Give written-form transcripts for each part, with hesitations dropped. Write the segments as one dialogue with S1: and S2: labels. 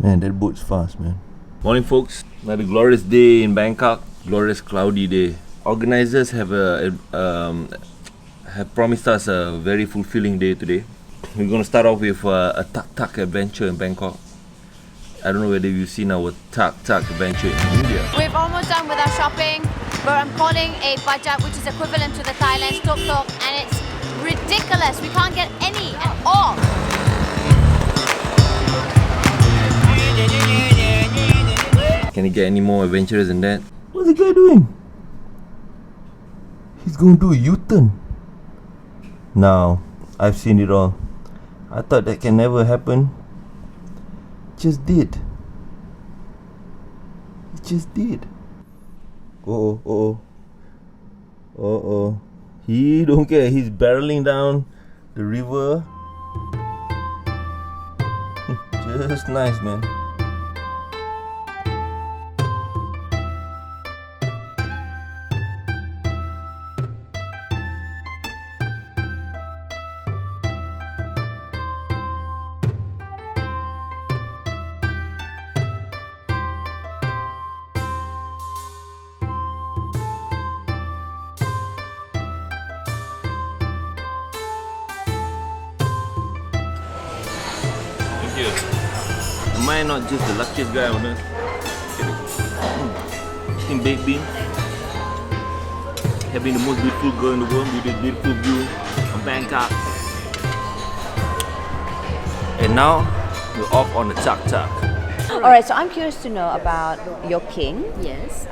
S1: Man, that boat's fast, man. Morning, folks. Another glorious day in Bangkok. Glorious cloudy day. Organizers have promised us a very fulfilling day today. We're going to start off with a tuk-tuk adventure in Bangkok. I don't know whether you've seen our tuk-tuk adventure in India.
S2: We've almost done with our shopping, but I'm calling a budget which is equivalent to the Thailand's tuk-tuk, and it's ridiculous. We can't get any at all.
S1: Can it get any more adventurous than that? What's the guy doing? He's going to do a U-turn. Now, I've seen it all. I thought that can never happen. Just did. It just did. Uh-oh. He don't care. He's barreling down the river. Just nice, man. Am I not just the luckiest guy on earth? Eating baked beans, having the most beautiful girl in the world with a beautiful view of Bangkok, and now we're off on the tuk-tuk.
S3: Alright, so I'm curious to know about your king.
S4: Yes.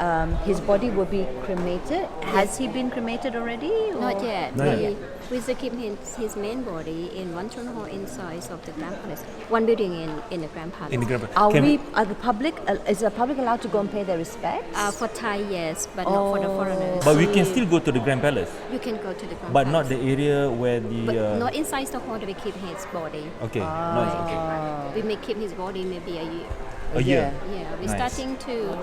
S3: His body will be cremated. Has he been cremated already? Or?
S4: Not yet.
S1: Not yet.
S4: We still keep his main body in one town hall inside of the Grand Palace. One building in the Grand Palace.
S3: Are the public? Is the public allowed to go and pay their respects?
S4: For Thai, yes, but not for the foreigners.
S5: But we can still go to the Grand Palace.
S4: You can go to the Grand
S5: But
S4: Palace.
S5: not the area where the...
S4: But not inside the hall that we keep his body.
S5: Okay, no, it's okay.
S4: We may keep his body maybe a year.
S5: A year?
S4: Yeah, we're
S5: Nice.
S4: starting to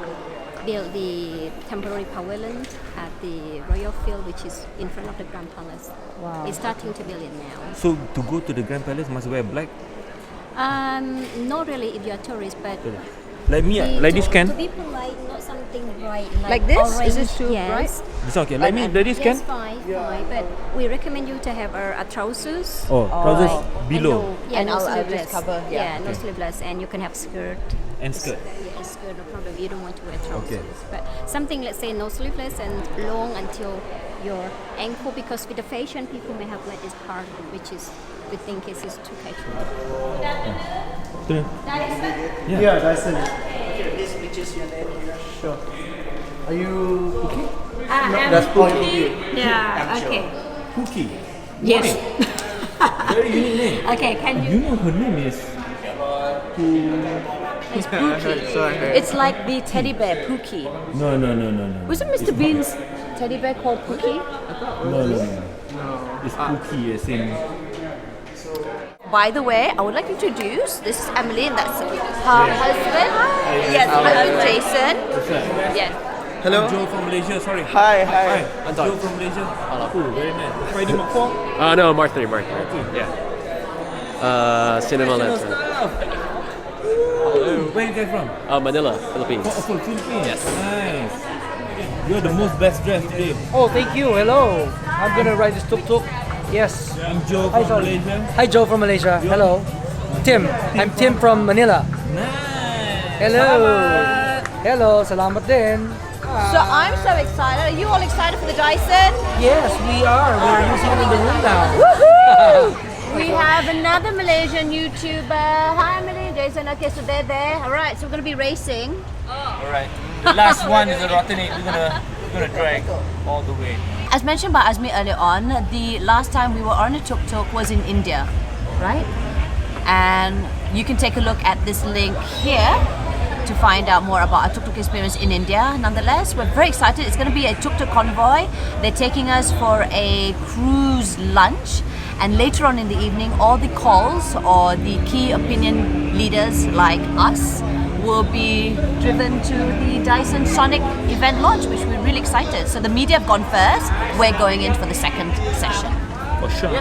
S4: build the temporary pavilion at the Royal Field, which is in front of the Grand Palace.
S3: Wow.
S4: It's starting to build it now.
S5: So to go to the Grand Palace must wear black?
S4: Not really if you're a tourist, but
S5: Like me, like this
S4: to
S5: can?
S4: be polite, not something bright
S3: Like this?
S4: orange.
S3: Is this too
S4: yes.
S3: bright?
S5: It's okay, like me, like this can?
S4: Yes, fine. But we recommend you to have a trousers.
S5: Oh, trousers below
S4: And no, yeah,
S3: And
S4: no
S3: I'll
S4: sleeveless.
S3: just cover, yeah.
S4: no sleeveless, and you can have skirt.
S5: and skirt.
S4: Yeah, skirt, no problem. You don't want to wear trousers.
S5: Okay.
S4: But something, let's say, no sleeveless and long until your ankle, because with the fashion, people may have like this part, which is we think is too casual.
S6: Yeah, Dyson. Okay, this is your name here. Sure. Are you Pookie? That's Pookie.
S4: Yeah. Okay.
S5: Pookie.
S4: Yes.
S5: Very unique name.
S4: Okay. Can
S5: You know her name is...
S3: It's Pookie. It's like the teddy bear, Pookie.
S5: No.
S3: Wasn't Mr. Bean's teddy bear called Pookie?
S5: No. It's Pookie as in...
S3: By the way, I would like to introduce, this is Emily and that's her husband. Yes, husband Jason. Yes.
S6: Hello.
S5: Joe from Malaysia, sorry.
S6: Hi.
S5: Joe from Malaysia. Cool, very nice. Friday Mark 4?
S7: No, Mark 3. Yeah. Cinema Lens.
S5: Where you guys from?
S7: Manila, Philippines.
S5: Oh, from Philippines. Yes. Nice. You're the most best dressed today.
S8: Oh, thank you. Hello. I'm gonna ride this tuk-tuk. Yes.
S5: I'm Joe from Malaysia.
S8: Hi, Joe from Malaysia. Hello. Tim. I'm Tim from Manila.
S5: Nice.
S8: Hello. Hello. Salamat din.
S3: So I'm so excited. Are you all excited for the Dyson?
S8: Yes, we are. We're using it in the room now.
S3: Woohoo! We have another Malaysian YouTuber. Hi, Emily, Jason. Okay, so they're there. All right, so we're going to be racing.
S9: Alright. The last one is a rotten egg. We're gonna drag all the way.
S3: As mentioned by Azmi earlier on, the last time we were on a tuk-tuk was in India, right? And you can take a look at this link here to find out more about our tuk-tuk experience in India. Nonetheless, we're very excited. It's going to be a tuk-tuk convoy. They're taking us for a cruise lunch. And later on in the evening, all the calls or the key opinion leaders like us will be driven to the Dyson Sonic event launch, which we're really excited. So the media have gone first. We're going in for the second session.
S5: For sure.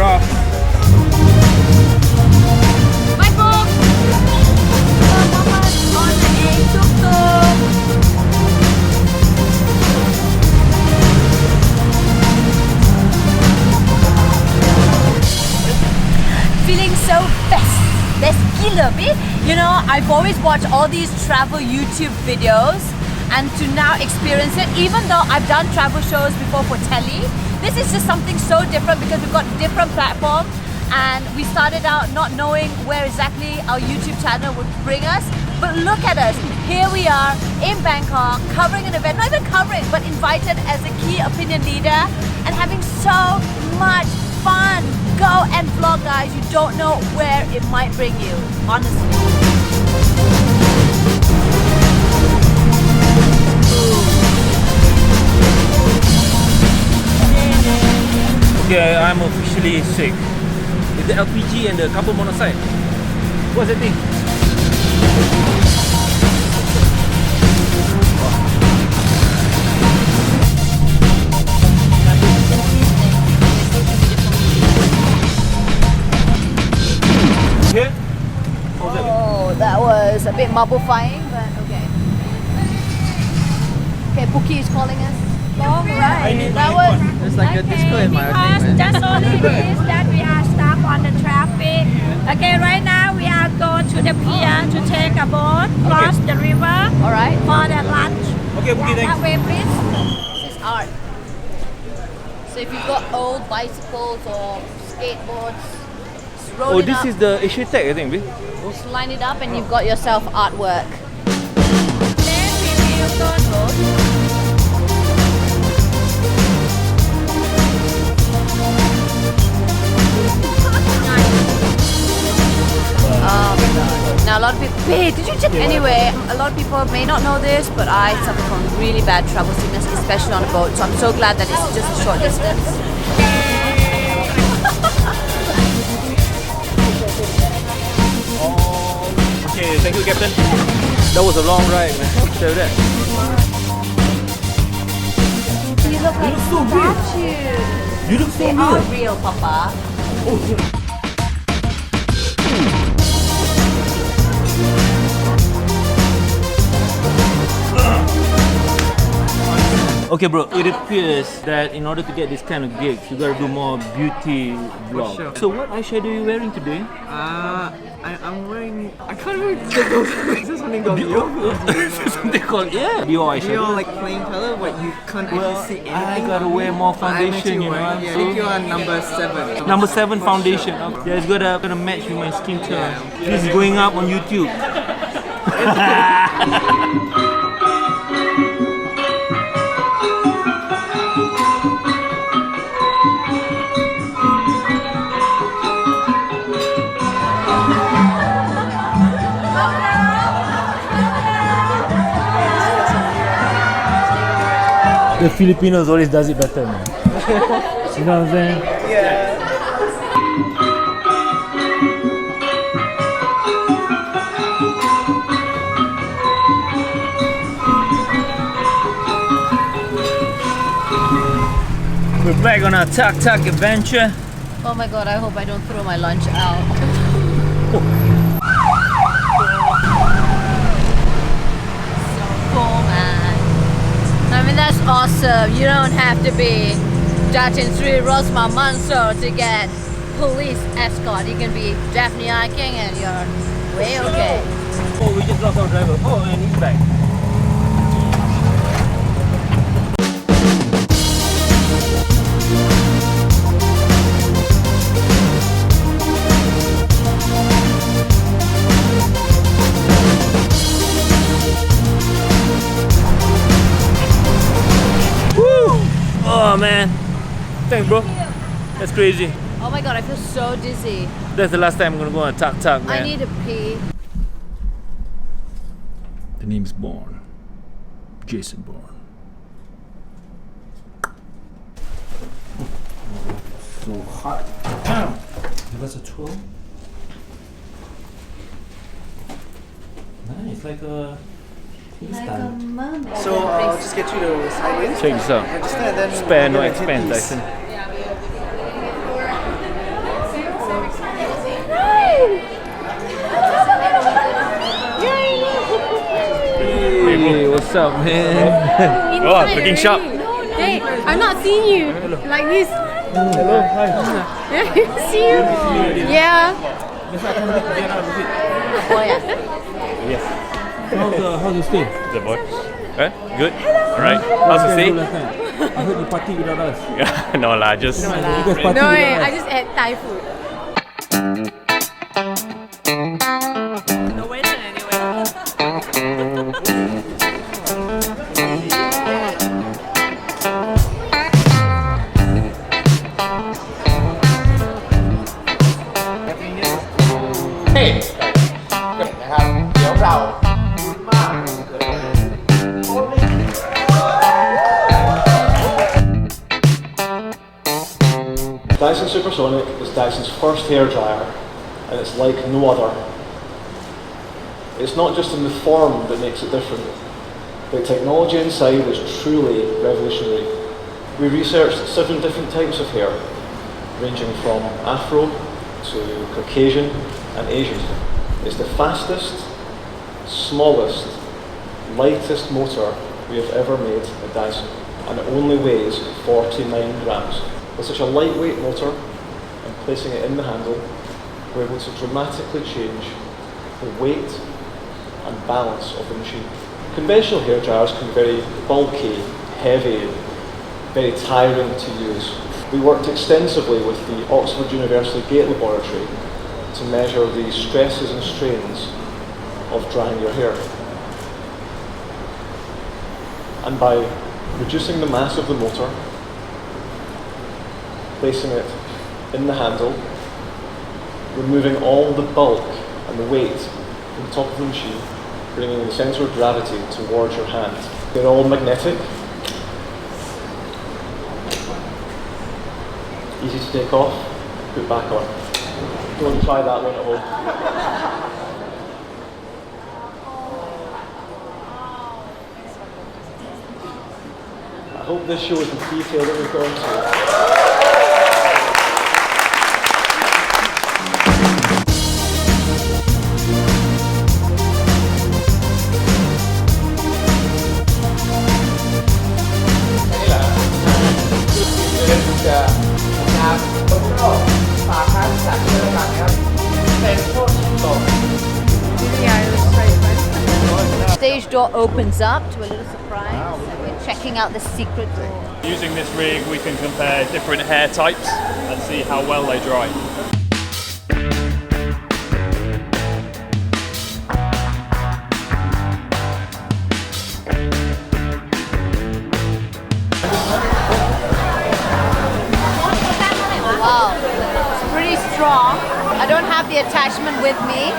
S9: off.
S3: Michael! Mama's on a tuk-tuk! Feeling so best gila, babe. You know, I've always watched all these travel YouTube videos, and to now experience it, even though I've done travel shows before for telly, this is just something so different because we've got different platforms, and we started out not knowing where exactly our YouTube channel would bring us. But look at us, here we are in Bangkok, covering an event, not even covering, but invited as a key opinion leader and having so much fun. Go and vlog, guys. You don't know where it might bring you, honestly.
S5: Okay, I'm officially sick. It's the LPG and the carbon monoxide. What's that thing? Here?
S3: Oh, that was a bit marbleifying, but okay. Okay, Pookie is calling us. Long ride. That was.
S6: There's like a disco in my
S4: Because that's only is that we are stuck on the traffic. Okay, right now we are going to the pier to take a boat, cross the river
S3: All right.
S4: for the lunch.
S5: Okay, Bookie,
S4: That
S5: thanks.
S4: way, please.
S3: This is art. So if you've got old bicycles or skateboards, just roll
S5: Oh,
S3: it
S5: this
S3: up,
S5: is the Asia tag, I think, babe.
S3: just line it up, and you've got yourself artwork.
S4: Then we will go to
S3: Oh my god. Now a lot of people, babe, did you check anyway? A lot of people may not know this, but I suffer from really bad travel sickness, especially on a boat. So I'm so glad that it's just a short distance.
S5: Okay, thank you, Captain. That was a long ride, man. Tell you that.
S3: You look like
S5: so real.
S3: statues.
S5: You look so
S3: They are real, Papa.
S5: Okay, bro, it appears that in order to get this kind of gigs, you gotta do more beauty vlog.
S6: sure.
S5: So what eyeshadow are you wearing today?
S6: I'm wearing. I can't really think of. Is this something called
S5: Something called, yeah, Dior eyeshadow.
S6: Dior like plain color, but you can't
S5: Well,
S6: actually see anything.
S5: I gotta wear more
S6: But I'm
S5: foundation,
S6: actually
S5: you know.
S6: wearing- Yeah, I think you're on number 7.
S5: Number 7 foundation. Okay. Yeah, it's gotta match with my skin tone. This is going up on YouTube. The Filipinos always does it better, man. You know what I'm saying?
S6: Yeah.
S5: We're back on our tuk-tuk adventure.
S3: Oh my god, I hope I don't throw my lunch out. So cool, man. I mean, that's awesome. You don't have to be Datin Sri Rosma Mansur to get police escort. You can be Daphne Iking and you're way okay.
S5: Oh, we just lost our driver. Oh, and he's back. Oh man, thanks bro. That's crazy.
S3: Oh my god, I feel so dizzy.
S5: That's the last time I'm gonna go on a tuk-tuk, man.
S3: I need to pee.
S5: The name's Bourne. Jason Bourne. So hot. Give us a twirl. Nice, like a
S3: mermaid.
S6: So I'll just get you to sideways.
S5: Check this out.
S6: Register and then
S5: Spare no
S6: we'll get a
S5: expense,
S6: headpiece.
S5: Dyson.
S1: What's up, man?
S7: Oh, looking sharp.
S4: Hey, I've not seen you like this.
S6: Hello, hi.
S4: See you? Yeah.
S5: How's the stay?
S7: Good boy. Good. All right. How's the stay?
S5: I heard you party without us.
S7: No lah, just.
S5: You guys party
S4: No,
S5: without us.
S4: I just ate Thai food.
S10: Dyson Supersonic is Dyson's first hairdryer, and it's like no other. It's not just in the form that makes it different. The technology inside is truly revolutionary. We researched 7 different types of hair, ranging from Afro to Caucasian and Asian. It's the fastest, smallest, lightest motor we have ever made at Dyson, and it only weighs 49 grams. With such a lightweight motor and placing it in the handle, we're able to dramatically change the weight and balance of the machine. Conventional hairdryers can be very bulky, heavy, very tiring to use. We worked extensively with the Oxford University Gate Laboratory to measure the stresses and strains of drying your hair. And by reducing the mass of the motor, placing it in the handle, removing all the bulk and the weight from the top of the machine, bringing the centre of gravity towards your hand. They're all magnetic, easy to take off, put back on. Don't try that one at home. I hope this shows the detail that we've gone to.
S2: Stage door opens up to a little surprise, and we're checking out the secret door.
S9: Using this rig, we can compare different hair types and see how well they dry.
S2: Wow, it's pretty strong. I don't have the attachment with me,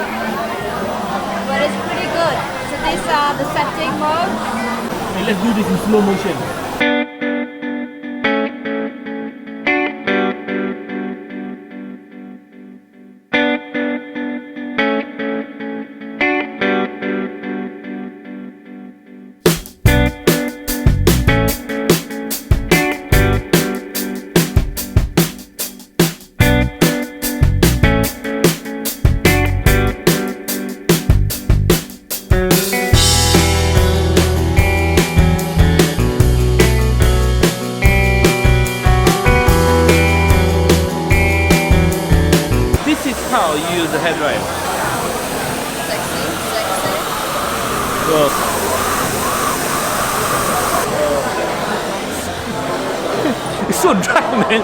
S2: but it's pretty good. So these are the setting modes.
S5: Hey, let's do this in slow motion. How you use the hairdryer?
S2: Sexy, sexy.
S5: Well, it's so dry, man.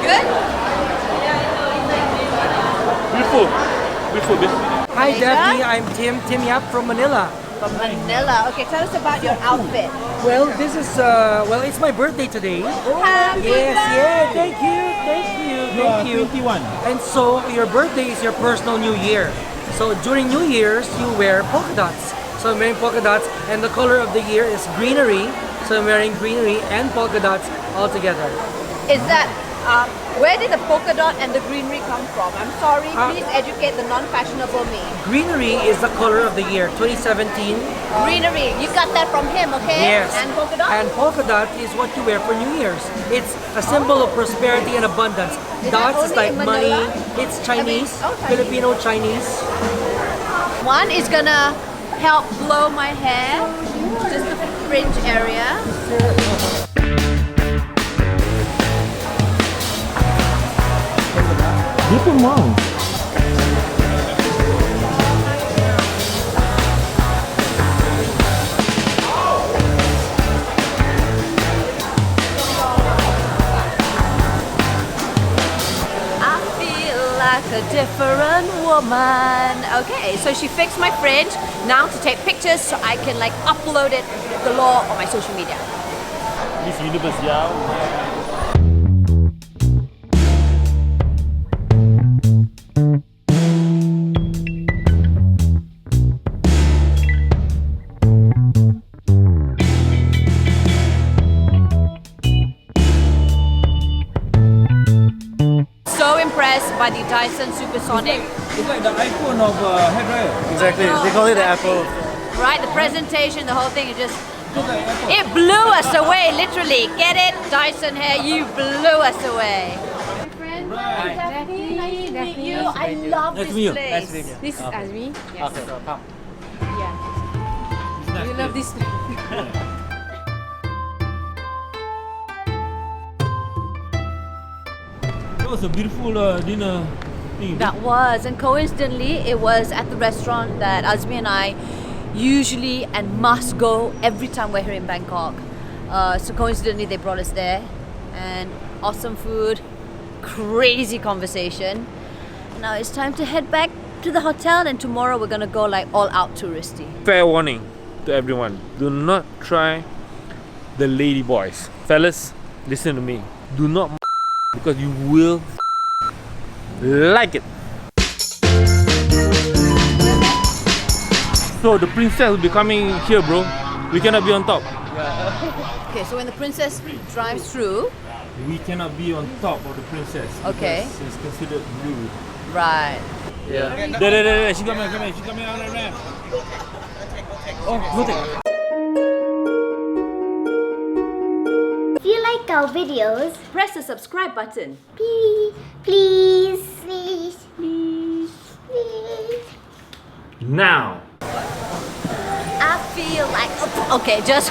S2: Good?
S5: Beautiful, beautiful.
S8: Hi Daphne, I'm Tim Yap from Manila.
S2: From Manila. Okay, tell us about your outfit.
S8: Well, this is it's my birthday today.
S2: Happy
S8: Yes, thank you.
S5: 21.
S8: And so your birthday is your personal new year. So during New Year's, you wear polka dots. So I'm wearing polka dots, and the color of the year is greenery. So I'm wearing greenery and polka dots all together.
S2: Is that, where did the polka dot and the greenery come from? I'm sorry, please educate the non-fashionable me.
S8: Greenery is the color of the year, 2017.
S2: Greenery, you got that from him, okay?
S8: Yes.
S2: And polka dot?
S8: And polka dot is what you wear for New Year's. It's a symbol of prosperity and abundance.
S2: Is that
S8: Dots is
S2: only
S8: like
S2: in
S8: money.
S2: Manila?
S8: It's Chinese,
S2: Chinese.
S8: Filipino Chinese.
S2: One is gonna
S3: help blow my hair, just the fringe area.
S5: Different monks.
S3: I feel like a different woman. Okay, so she fixed my fringe. Now to take pictures so I can like upload it galore on my social media.
S5: This universe, yeah.
S3: So impressed by the Dyson Supersonic.
S5: It's like the iPhone of hairdryer.
S6: Exactly. They call it the Apple.
S3: Right, the presentation, the whole thing is just,
S5: Look like Apple.
S3: it blew us away, literally. Get it? Dyson hair, you blew us away.
S2: My friend,
S5: Right.
S2: Daphne, nice to meet you.
S3: I love
S5: Nice
S3: this
S5: to meet you.
S3: place.
S6: Nice to meet you.
S2: This is Azmi. Yes.
S6: Okay, so come.
S2: Yeah.
S5: It's nice
S2: You
S5: place.
S2: love this place.
S5: That was a beautiful dinner thing.
S3: That was, and coincidentally, it was at the restaurant that Azmi and I usually and must go every time we're here in Bangkok. So coincidentally, they brought us there, and awesome food, crazy conversation. Now it's time to head back to the hotel, and tomorrow we're gonna go like all out touristy.
S5: Fair warning to everyone: do not try the lady boys. Fellas, listen to me. Do not because you will like it. So the princess will be coming here, bro. We cannot be on top.
S3: Okay, so when the princess drives through,
S5: We cannot be on top of the princess.
S3: Okay.
S5: Because it's considered rude.
S3: right?
S5: There. She coming on the ramp. Oh, look at.
S11: If you like our videos,
S3: Press the subscribe button.
S11: please.
S5: Now.
S3: I feel like okay, just